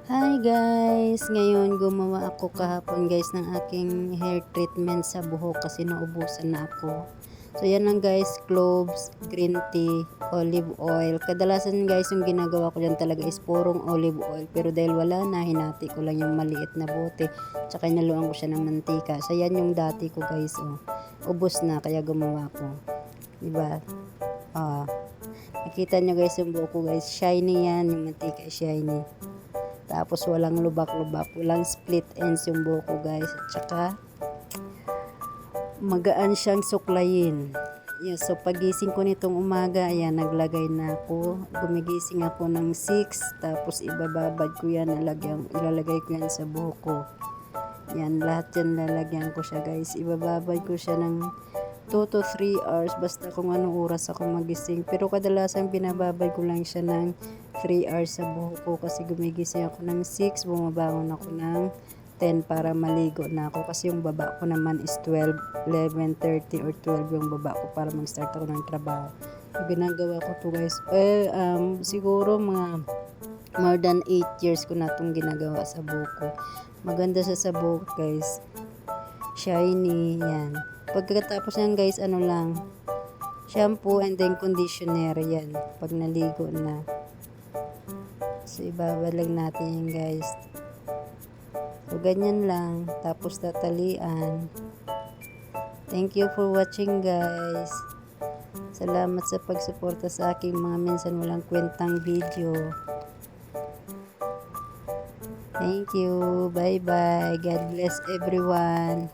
Hi guys! Ngayon gumawa ako kahapon guys ng aking hair treatment sa buhok kasi naubusan na ako. So yan lang guys, cloves, green tea, olive oil. Kadalasan guys yung ginagawa ko dyan talaga is purong olive oil. Pero dahil wala na, hinati ko lang yung maliit na bote. Tsaka inaluan ko siya ng mantika. So yan yung dati ko guys. Oh. Ubos na kaya gumawa ko. Diba? Ah. Nakita nyo guys yung buhok ko guys. Shiny yan. Yung mantika shiny. Tapos walang lubak-lubak, walang split ends yung buhok ko guys. At saka magaan siyang suklayin. Yeah, so pagising ko nitong umaga, ayan, naglagay na ako. Gumigising ako ng 6, tapos ibababad ko yan, ilalagay ko yan sa buhok ko. Yan, lahat yan lalagyan ko siya guys. Ibababad ko siya ng 2 to 3 hours basta kung anong oras ako magising. Pero kadalasan binababad ko lang siya ng 3 hours sa buhok ko kasi gumigising ako ng 6, bumabangon ako ng 10 para maligo na ako kasi yung baba ko naman is 12, 11:30 or 12 yung baba ko para mag-start ako ng trabaho. So, ginagawa ko to guys. Siguro mga more than 8 years ko na itong ginagawa sa buhok ko. Maganda siya sa buhok guys. Shiny, yan. Pagkatapos yan guys, ano lang, shampoo and then conditioner yan. Pag naligo na. So, ibabalag natin yan guys. So, ganyan lang. Tapos, tatalian. Thank you for watching guys. Salamat sa pagsuporta sa aking mga minsan walang kwentang video. Thank you. Bye-bye. God bless everyone.